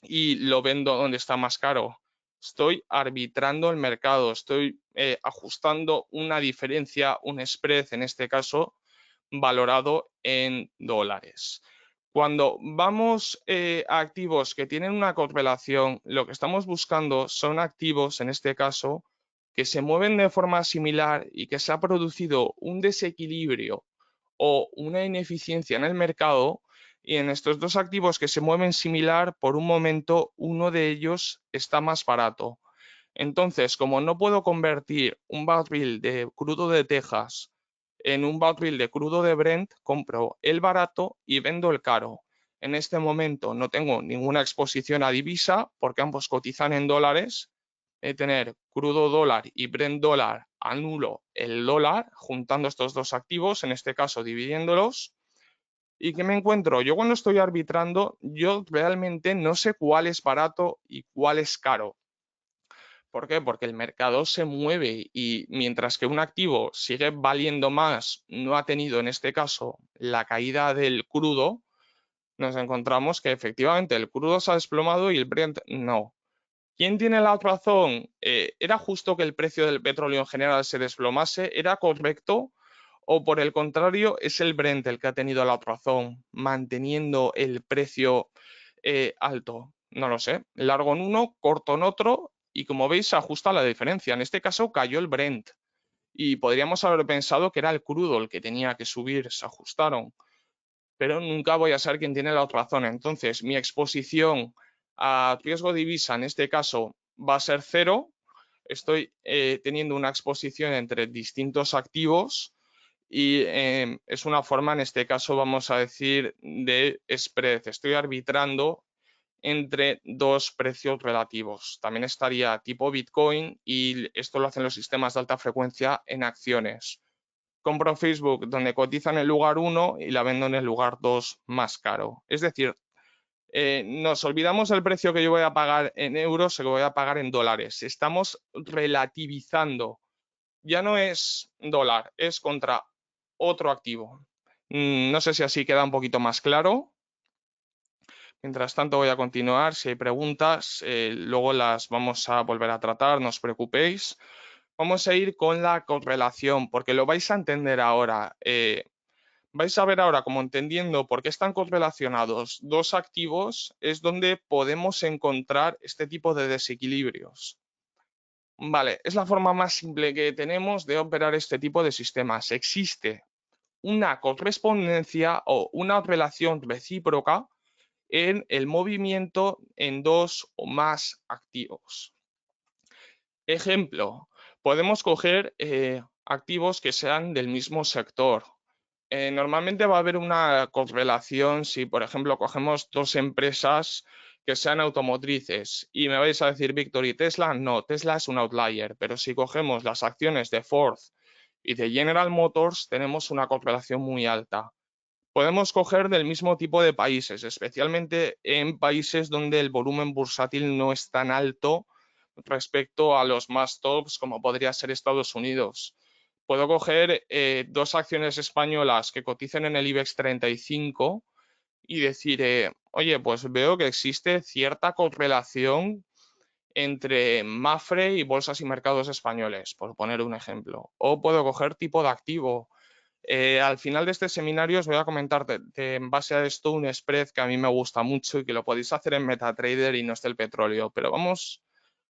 y lo vendo donde está más caro? Estoy arbitrando el mercado, estoy ajustando una diferencia, un spread en este caso, valorado en dólares. Cuando vamos a activos que tienen una correlación, lo que estamos buscando son activos, en este caso, que se mueven de forma similar y que se ha producido un desequilibrio o una ineficiencia en el mercado, y en estos dos activos que se mueven similar, por un momento uno de ellos está más barato. Entonces, como no puedo convertir un barril de crudo de Texas en un barril de crudo de Brent, compro el barato y vendo el caro. En este momento no tengo ninguna exposición a divisa porque ambos cotizan en dólares. Tener crudo dólar y Brent dólar, anulo el dólar juntando estos dos activos, en este caso dividiéndolos. ¿Y qué me encuentro? Yo cuando estoy arbitrando, yo realmente no sé cuál es barato y cuál es caro. ¿Por qué? Porque el mercado se mueve y mientras que un activo sigue valiendo más, no ha tenido en este caso la caída del crudo, nos encontramos que efectivamente el crudo se ha desplomado y el Brent no. ¿Quién tiene la razón? ¿Era justo que el precio del petróleo en general se desplomase? ¿Era correcto? ¿O por el contrario, es el Brent el que ha tenido la razón, manteniendo el precio alto? No lo sé. Largo en uno, corto en otro, y como veis, se ajusta la diferencia. En este caso cayó el Brent. Y podríamos haber pensado que era el crudo el que tenía que subir, se ajustaron. Pero nunca voy a saber quién tiene la razón. Entonces, mi exposición a riesgo de divisa en este caso va a ser cero. Estoy teniendo una exposición entre distintos activos y es una forma, en este caso, vamos a decir, de spread. Estoy arbitrando entre dos precios relativos. También estaría tipo Bitcoin y esto lo hacen los sistemas de alta frecuencia en acciones. Compro Facebook donde cotiza en el lugar 1 y la vendo en el lugar 2 más caro. Es decir, nos olvidamos del precio que yo voy a pagar en euros o que voy a pagar en dólares. Estamos relativizando. Ya no es dólar, es contra otro activo. No sé si así queda un poquito más claro. Mientras tanto voy a continuar. Si hay preguntas, luego las vamos a volver a tratar, no os preocupéis. Vamos a ir con la correlación, porque lo vais a entender ahora. Vais a ver ahora, como entendiendo por qué están correlacionados dos activos, es donde podemos encontrar este tipo de desequilibrios. Vale, es la forma más simple que tenemos de operar este tipo de sistemas. Existe una correspondencia o una relación recíproca en el movimiento en dos o más activos. Ejemplo, podemos coger activos que sean del mismo sector. Normalmente va a haber una correlación si, por ejemplo, cogemos dos empresas que sean automotrices y me vais a decir, Víctor, ¿y Tesla? No, Tesla es un outlier, pero si cogemos las acciones de Ford y de General Motors, tenemos una correlación muy alta. Podemos coger del mismo tipo de países, especialmente en países donde el volumen bursátil no es tan alto respecto a los más tops como podría ser Estados Unidos. Puedo coger dos acciones españolas que coticen en el IBEX 35 y decir, oye, pues veo que existe cierta correlación entre Mapfre y bolsas y mercados españoles, por poner un ejemplo. O puedo coger tipo de activo. Al final de este seminario os voy a comentar en base a esto un spread que a mí me gusta mucho y que lo podéis hacer en MetaTrader y no es del petróleo. Pero vamos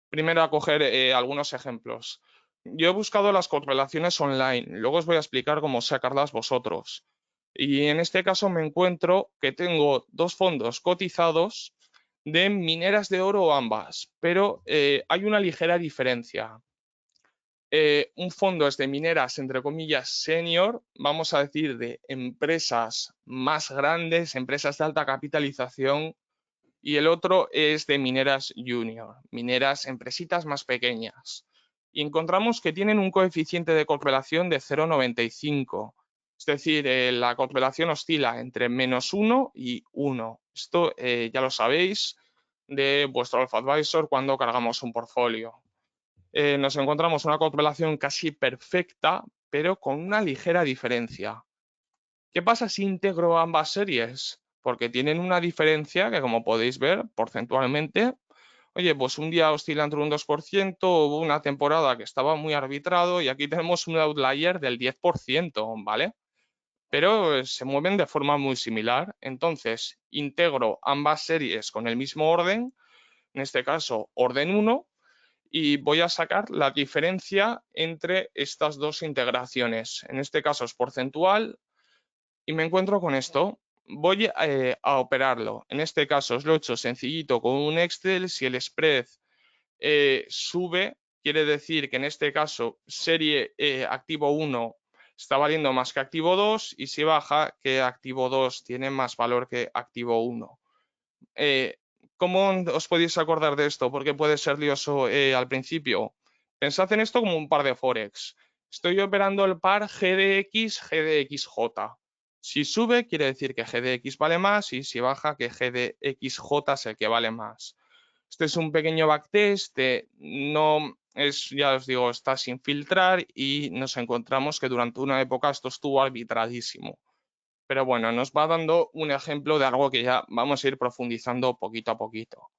primero a coger algunos ejemplos. Yo he buscado las correlaciones online, luego os voy a explicar cómo sacarlas vosotros. Y en este caso me encuentro que tengo dos fondos cotizados de mineras de oro ambas, pero hay una ligera diferencia. Un fondo es de mineras, entre comillas, senior, vamos a decir, de empresas más grandes, empresas de alta capitalización, y el otro es de mineras junior, mineras empresitas más pequeñas. Y encontramos que tienen un coeficiente de correlación de 0,95. Es decir, la correlación oscila entre -1 y 1. Esto ya lo sabéis de vuestro Alpha Advisor cuando cargamos un portfolio. Nos encontramos una correlación casi perfecta, pero con una ligera diferencia. ¿Qué pasa si integro ambas series? Porque tienen una diferencia que, como podéis ver, porcentualmente, oye, pues un día oscila entre un 2%, hubo una temporada que estaba muy arbitrado y aquí tenemos un outlier del 10%, ¿vale? Pero se mueven de forma muy similar. Entonces, integro ambas series con el mismo orden, en este caso, orden 1, y voy a sacar la diferencia entre estas dos integraciones. En este caso es porcentual, y me encuentro con esto. Voy a operarlo. En este caso os lo he hecho sencillito con un Excel. Si el spread sube, quiere decir que en este caso serie activo 1 está valiendo más que activo 2 y si baja, que activo 2 tiene más valor que activo 1. ¿Cómo os podéis acordar de esto? Porque puede ser lioso al principio. Pensad en esto como un par de Forex. Estoy operando el par GDX, GDXJ. Si sube, quiere decir que GDX vale más y si baja, que GDXJ es el que vale más. Este es un pequeño backtest, no es, ya os digo, está sin filtrar y nos encontramos que durante una época esto estuvo arbitradísimo. Pero bueno, nos va dando un ejemplo de algo que ya vamos a ir profundizando poquito a poquito.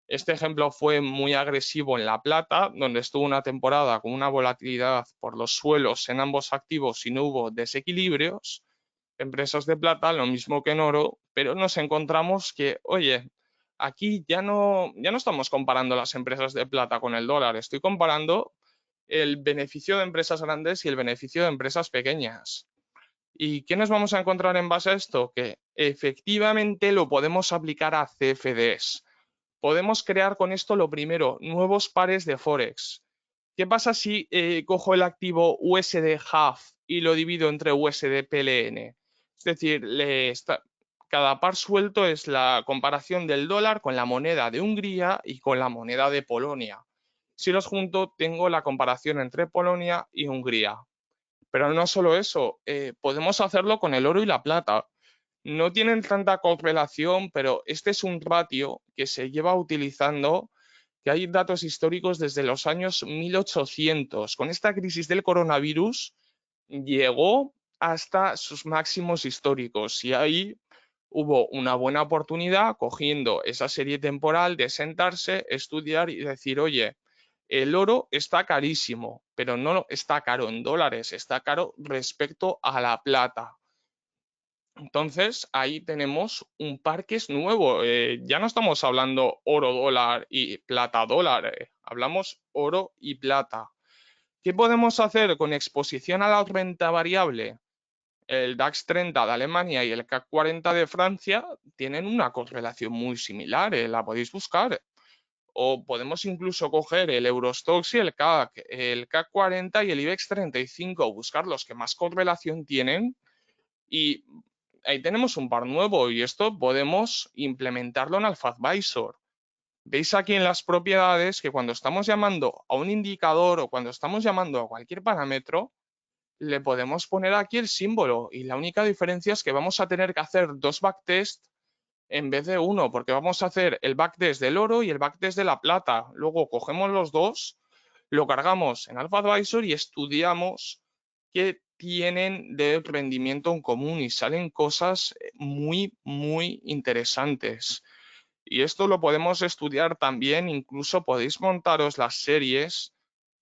Este ejemplo fue muy agresivo en la plata, donde estuvo una temporada con una volatilidad por los suelos en ambos activos y no hubo desequilibrios. Empresas de plata, lo mismo que en oro, pero nos encontramos que, oye, aquí ya no estamos comparando las empresas de plata con el dólar, estoy comparando el beneficio de empresas grandes y el beneficio de empresas pequeñas. ¿Y qué nos vamos a encontrar en base a esto? Que efectivamente lo podemos aplicar a CFDs. Podemos crear con esto lo primero, nuevos pares de Forex. ¿Qué pasa si cojo el activo USD HAF y lo divido entre USD PLN? Es decir, cada par suelto es la comparación del dólar con la moneda de Hungría y con la moneda de Polonia. Si los junto, tengo la comparación entre Polonia y Hungría. Pero no solo eso, podemos hacerlo con el oro y la plata. No tienen tanta correlación, pero este es un ratio que se lleva utilizando, que hay datos históricos desde los años 1800. Con esta crisis del coronavirus llegó hasta sus máximos históricos y ahí hubo una buena oportunidad cogiendo esa serie temporal de sentarse, estudiar y decir, oye, el oro está carísimo, pero no está caro en dólares, está caro respecto a la plata. Entonces, ahí tenemos un par que es nuevo. Ya no estamos hablando oro-dólar y plata-dólar, hablamos oro y plata. ¿Qué podemos hacer con exposición a la renta variable? El DAX 30 de Alemania y el CAC 40 de Francia tienen una correlación muy similar, la podéis buscar. O podemos incluso coger el Eurostoxx y el CAC 40 y el IBEX 35, buscar los que más correlación tienen y ahí tenemos un par nuevo y esto podemos implementarlo en Alpha Advisor. Veis aquí en las propiedades que cuando estamos llamando a un indicador o cuando estamos llamando a cualquier parámetro, le podemos poner aquí el símbolo y la única diferencia es que vamos a tener que hacer dos backtests en vez de uno, porque vamos a hacer el backtest del oro y el backtest de la plata. Luego cogemos los dos, lo cargamos en Alpha Advisor y estudiamos qué tienen de rendimiento en común y salen cosas muy, muy interesantes. Y esto lo podemos estudiar también, incluso podéis montaros las series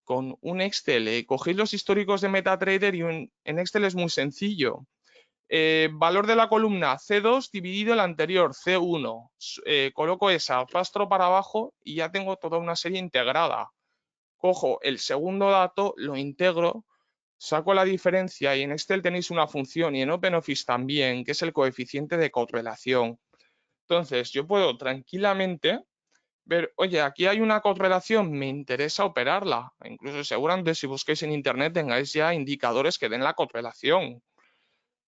con un Excel. Cogéis los históricos de MetaTrader y en Excel es muy sencillo. Valor de la columna C2 dividido el anterior C1. Coloco esa, rastro para abajo y ya tengo toda una serie integrada. Cojo el segundo dato, lo integro, saco la diferencia y en Excel tenéis una función y en OpenOffice también, que es el coeficiente de correlación. Entonces, yo puedo tranquilamente ver, oye, aquí hay una correlación, me interesa operarla. Incluso seguramente si busquéis en Internet tengáis ya indicadores que den la correlación.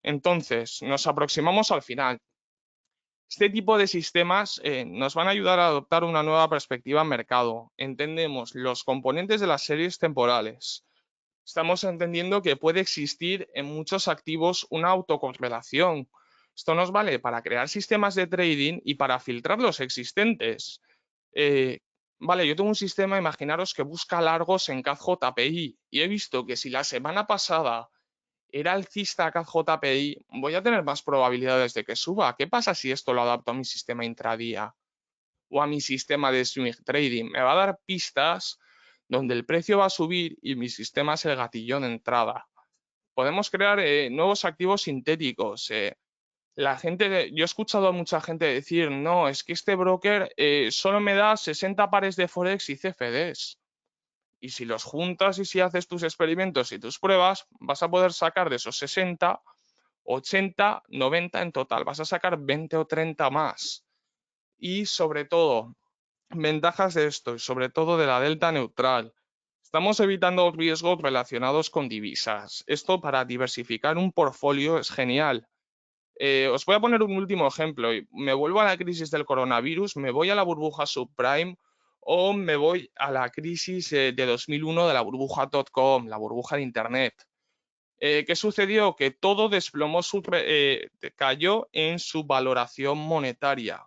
Entonces, nos aproximamos al final. Este tipo de sistemas nos van a ayudar a adoptar una nueva perspectiva en mercado. Entendemos los componentes de las series temporales. Estamos entendiendo que puede existir en muchos activos una autocorrelación. Esto nos vale para crear sistemas de trading y para filtrar los existentes. Eh, vale, yo tengo un sistema, imaginaros que busca largos en CAD-JPI y he visto que si la semana pasada era alcista CAD-JPI, voy a tener más probabilidades de que suba. ¿Qué pasa si esto lo adapto a mi sistema intradía o a mi sistema de swing trading? Me va a dar pistas donde el precio va a subir y mi sistema es el gatillón de entrada. Podemos crear nuevos activos sintéticos. Yo he escuchado a mucha gente decir, no, es que este broker solo me da 60 pares de Forex y CFDs. Y si los juntas y si haces tus experimentos y tus pruebas, vas a poder sacar de esos 60, 80, 90 en total. Vas a sacar 20 o 30 más. Y sobre todo, ventajas de esto y sobre todo de la delta neutral. Estamos evitando riesgos relacionados con divisas. Esto para diversificar un portfolio es genial. Os voy a poner un último ejemplo. Me vuelvo a la crisis del coronavirus, me voy a la burbuja subprime o me voy a la crisis de 2001 de la burbuja .com, la burbuja de Internet. ¿Qué sucedió? Que todo cayó en su valoración monetaria.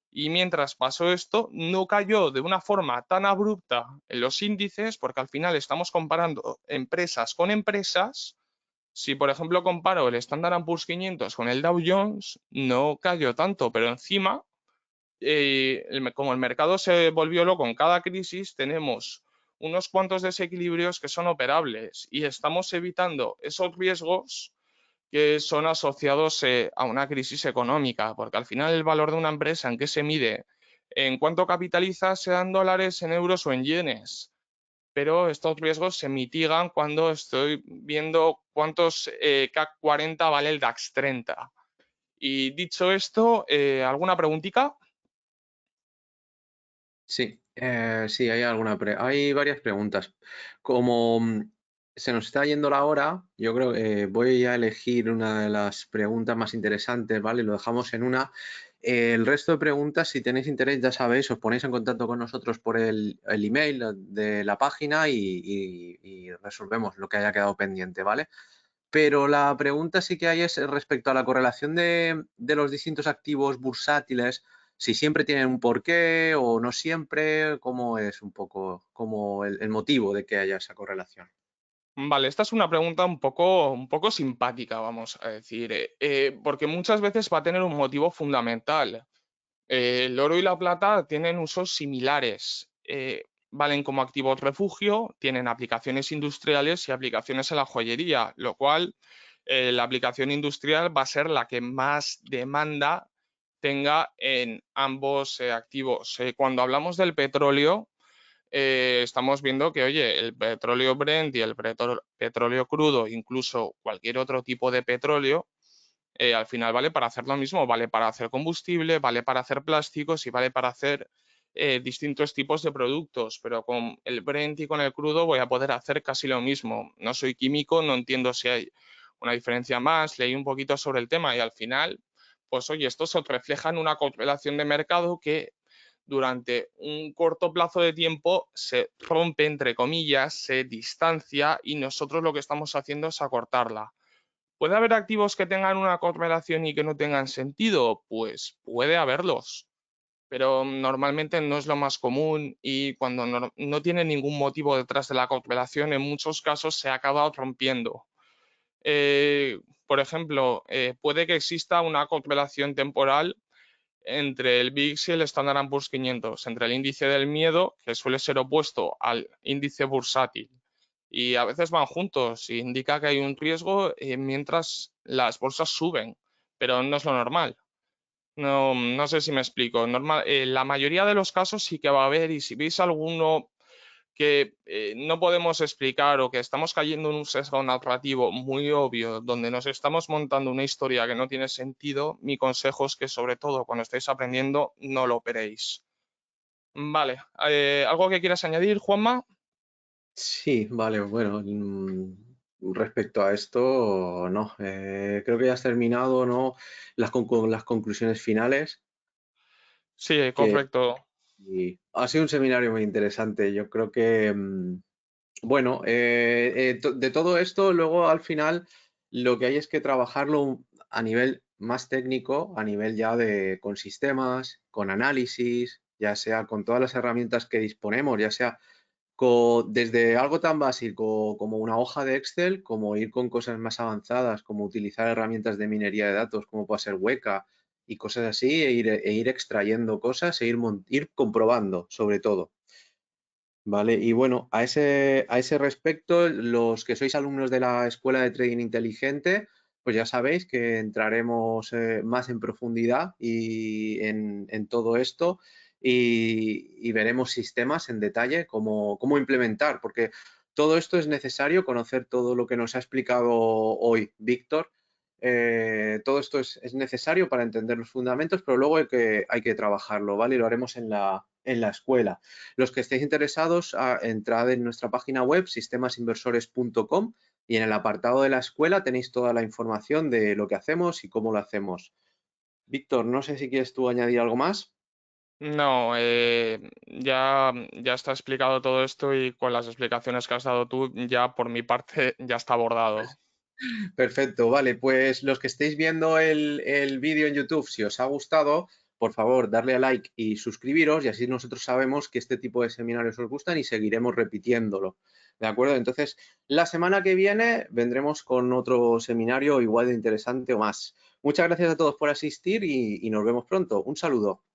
Y mientras pasó esto, no cayó de una forma tan abrupta en los índices, porque al final estamos comparando empresas con empresas. Si, por ejemplo, comparo el Standard Poor's 500 con el Dow Jones, no cayó tanto, pero encima, como el mercado se volvió loco en cada crisis, tenemos unos cuantos desequilibrios que son operables y estamos evitando esos riesgos que son asociados a una crisis económica, porque al final el valor de una empresa, ¿en qué se mide? ¿En cuánto capitaliza, sea en dólares, en euros o en yenes? Pero estos riesgos se mitigan cuando estoy viendo cuántos CAC 40 vale el DAX 30. Y dicho esto, ¿alguna preguntita? Sí, sí, hay varias preguntas. Como se nos está yendo la hora, yo creo que voy a elegir una de las preguntas más interesantes, ¿vale? Lo dejamos en una. El resto de preguntas, si tenéis interés, ya sabéis, os ponéis en contacto con nosotros por el email de la página y resolvemos lo que haya quedado pendiente, ¿vale? Pero la pregunta sí que hay es respecto a la correlación de los distintos activos bursátiles, si siempre tienen un porqué o no siempre, cómo es un poco como el motivo de que haya esa correlación. Vale, esta es una pregunta un poco simpática, vamos a decir, porque muchas veces va a tener un motivo fundamental. El oro y la plata tienen usos similares. Valen como activos refugio, tienen aplicaciones industriales y aplicaciones en la joyería, lo cual la aplicación industrial va a ser la que más demanda tenga en ambos activos. Cuando hablamos del petróleo, estamos viendo que, oye, el petróleo Brent y el petróleo crudo, incluso cualquier otro tipo de petróleo, al final vale para hacer lo mismo, vale para hacer combustible, vale para hacer plásticos y vale para hacer distintos tipos de productos, pero con el Brent y con el crudo voy a poder hacer casi lo mismo. No soy químico, no entiendo si hay una diferencia más, leí un poquito sobre el tema y al final, pues oye, esto se refleja en una correlación de mercado que durante un corto plazo de tiempo se rompe, entre comillas, se distancia y nosotros lo que estamos haciendo es acortarla. ¿Puede haber activos que tengan una correlación y que no tengan sentido? Pues puede haberlos, pero normalmente no es lo más común y cuando no tiene ningún motivo detrás de la correlación, en muchos casos se acaba rompiendo. Por ejemplo, puede que exista una correlación temporal entre el VIX y el Standard Poor's 500, entre el índice del miedo, que suele ser opuesto al índice bursátil. Y a veces van juntos y indica que hay un riesgo mientras las bolsas suben, pero no es lo normal. No, no sé si me explico. Normal, la mayoría de los casos sí que va a haber, y si veis alguno que no podemos explicar o que estamos cayendo en un sesgo narrativo muy obvio, donde nos estamos montando una historia que no tiene sentido, mi consejo es que sobre todo cuando estéis aprendiendo no lo operéis. Vale, ¿algo que quieras añadir, Juanma? Sí, vale, bueno, respecto a esto, no, creo que ya has terminado, ¿no? Con las conclusiones finales, Sí, que correcto. y ha sido un seminario muy interesante. Yo creo que, bueno, de todo esto, luego al final lo que hay es que trabajarlo a nivel más técnico, a nivel ya de con sistemas, con análisis, ya sea con todas las herramientas que disponemos, ya sea desde algo tan básico como una hoja de Excel, como ir con cosas más avanzadas, como utilizar herramientas de minería de datos, como puede ser Weka y cosas así, e ir extrayendo cosas, ir comprobando, sobre todo. ¿Vale? Y bueno, a ese respecto, los que sois alumnos de la Escuela de Trading Inteligente, pues ya sabéis que entraremos más en profundidad y en todo esto y veremos sistemas en detalle, cómo implementar, porque todo esto es necesario conocer todo lo que nos ha explicado hoy Víctor. Todo esto es necesario para entender los fundamentos, pero luego hay que trabajarlo, ¿vale? Y lo haremos en la escuela. Los que estéis interesados, entrad en nuestra página web sistemasinversores.com y en el apartado de la escuela tenéis toda la información de lo que hacemos y cómo lo hacemos. Víctor, no sé si quieres tú añadir algo más. No, ya está explicado todo esto y con las explicaciones que has dado tú, ya por mi parte ya está abordado. Perfecto, vale, pues los que estéis viendo el vídeo en YouTube, si os ha gustado, por favor, darle a like y suscribiros y así nosotros sabemos que este tipo de seminarios os gustan y seguiremos repitiéndolo. ¿De acuerdo? Entonces, la semana que viene vendremos con otro seminario igual de interesante o más. Muchas gracias a todos por asistir y nos vemos pronto. Un saludo.